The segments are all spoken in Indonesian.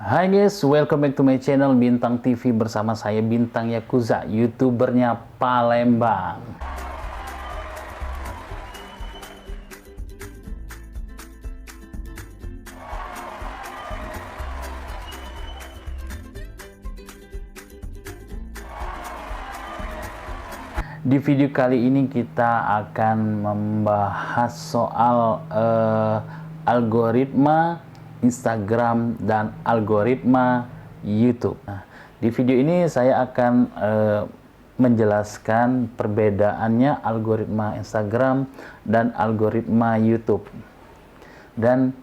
Hai guys, welcome back to my channel Bintang TV bersama saya Bintang Yakuza, YouTubernya Palembang. Di video kali ini kita akan membahas soal algoritma Instagram dan algoritma YouTube. Nah, di video ini saya akan menjelaskan perbedaannya algoritma Instagram dan algoritma YouTube, dan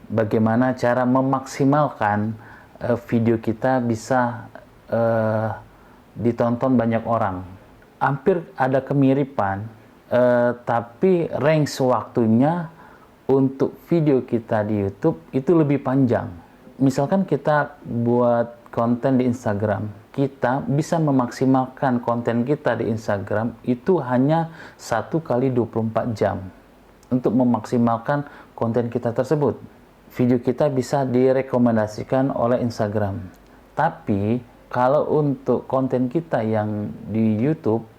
bagaimana cara memaksimalkan video kita bisa ditonton banyak orang. Hampir ada kemiripan, tapi range waktunya untuk video kita di YouTube itu lebih panjang. Misalkan kita buat konten di Instagram, kita bisa memaksimalkan konten kita di Instagram itu hanya 1 kali 24 jam untuk memaksimalkan konten kita tersebut. Video kita bisa direkomendasikan oleh Instagram. Tapi kalau untuk konten kita yang di YouTube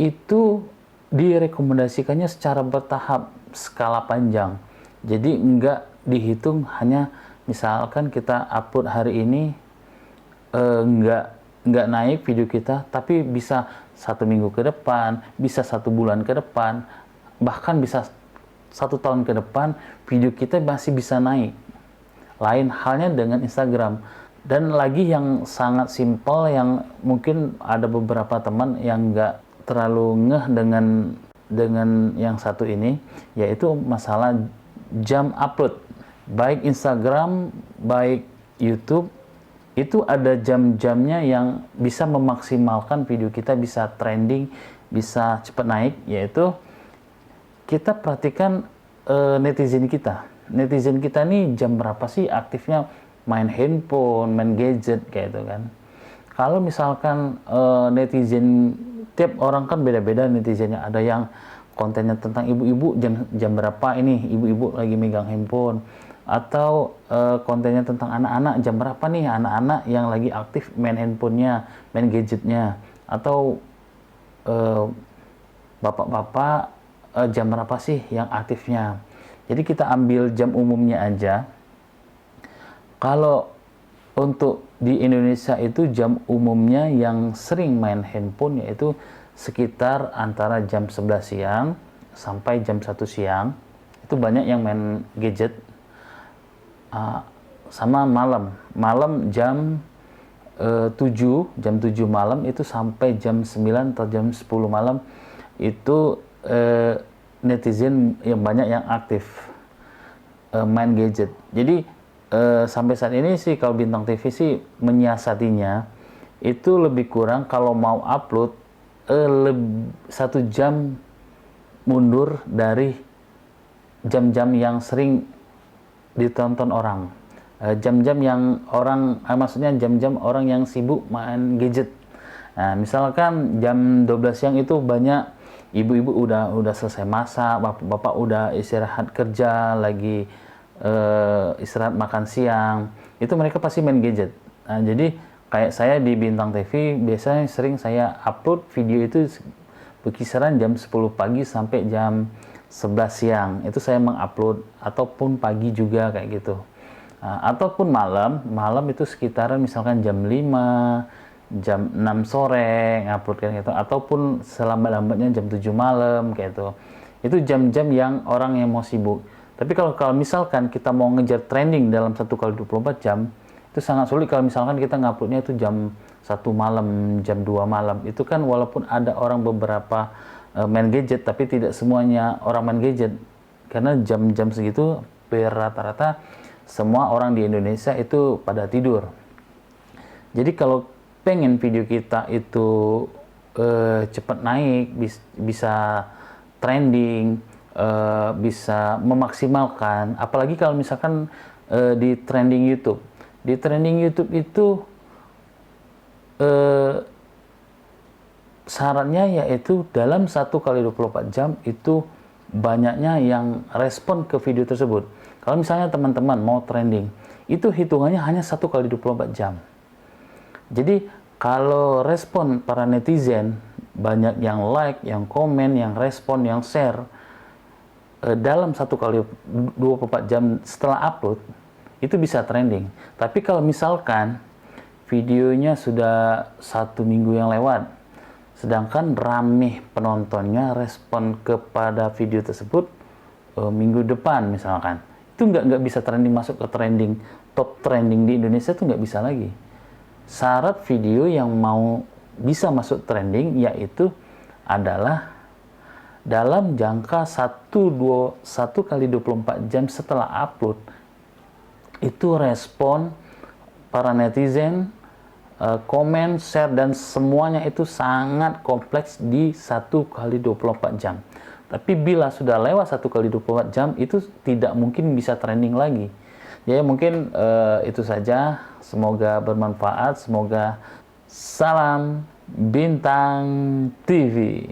itu direkomendasikannya secara bertahap, skala panjang. Jadi enggak dihitung hanya misalkan kita upload hari ini enggak naik video kita, tapi bisa 1 minggu ke depan, bisa 1 bulan ke depan, bahkan bisa 1 tahun ke depan video kita masih bisa naik. Lain halnya dengan Instagram. Dan lagi yang sangat simpel, yang mungkin ada beberapa teman yang enggak terlalu ngeh dengan yang satu ini, yaitu masalah jam upload. Baik Instagram, baik YouTube, itu ada jam-jamnya yang bisa memaksimalkan video kita bisa trending, bisa cepat naik, yaitu kita perhatikan netizen kita. Netizen kita nih jam berapa sih aktifnya main handphone, main gadget, kayak itu kan. Kalau misalkan netizen, tiap orang kan beda-beda netizennya. Ada yang kontennya tentang ibu-ibu, jam berapa ini ibu-ibu lagi megang handphone. Atau kontennya tentang anak-anak, jam berapa nih anak-anak yang lagi aktif main handphonenya, main gadgetnya. Atau bapak-bapak jam berapa sih yang aktifnya. Jadi kita ambil jam umumnya aja. Kalau untuk di Indonesia itu jam umumnya yang sering main handphone yaitu sekitar antara jam 11 siang sampai jam 1 siang. Itu banyak yang main gadget. Sama malam jam 7 malam itu sampai jam 9 atau jam 10 malam itu netizen yang banyak yang aktif main gadget. Jadi sampai saat ini sih kalau Bintang TV sih menyiasatinya itu lebih kurang kalau mau upload 1 jam mundur dari jam-jam yang sering ditonton orang. Jam-jam yang orang, maksudnya jam-jam orang yang sibuk main gadget. Nah, misalkan jam 12 siang itu banyak ibu-ibu udah selesai masak, bapak-bapak udah istirahat kerja, lagi istirahat makan siang, itu mereka pasti main gadget. Nah, jadi kayak saya di Bintang TV biasanya sering saya upload video itu berkisaran jam 10 pagi sampai jam 11 siang itu saya mengupload, ataupun pagi juga kayak gitu. Ataupun malam itu sekitaran misalkan jam 5, jam 6 sore ngupload kayak gitu, ataupun selambat-lambatnya jam 7 malam kayak gitu. Itu jam-jam yang orang yang mau sibuk. Tapi kalau misalkan kita mau ngejar trending dalam 1 kali 24 jam, itu sangat sulit. Kalau misalkan kita nguploadnya itu jam 1 malam, jam 2 malam. Itu kan walaupun ada orang beberapa main gadget, tapi tidak semuanya orang main gadget. Karena jam-jam segitu, rata-rata semua orang di Indonesia itu pada tidur. Jadi kalau pengen video kita itu cepat naik, bisa trending, bisa memaksimalkan, apalagi kalau misalkan di trending YouTube. Di trending YouTube itu syaratnya yaitu dalam 1 kali 24 jam itu banyaknya yang respon ke video tersebut. Kalau misalnya teman-teman mau trending, itu hitungannya hanya 1 kali 24 jam. Jadi kalau respon para netizen, banyak yang like, yang komen, yang respon, yang share, dalam 1 kali 24 jam setelah upload, itu bisa trending. Tapi kalau misalkan videonya sudah 1 minggu yang lewat, sedangkan rame penontonnya, respon kepada video tersebut minggu depan misalkan, itu nggak bisa trending, masuk ke trending, top trending di Indonesia tuh nggak bisa lagi. Syarat video yang mau bisa masuk trending yaitu adalah dalam jangka 1 kali 24 jam setelah upload, itu respon para netizen, komen, share, dan semuanya itu sangat kompleks di 1 kali 24 jam. Tapi bila sudah lewat 1 kali 24 jam, itu tidak mungkin bisa trending lagi. Ya mungkin itu saja. Semoga bermanfaat. Semoga salam Bintang TV.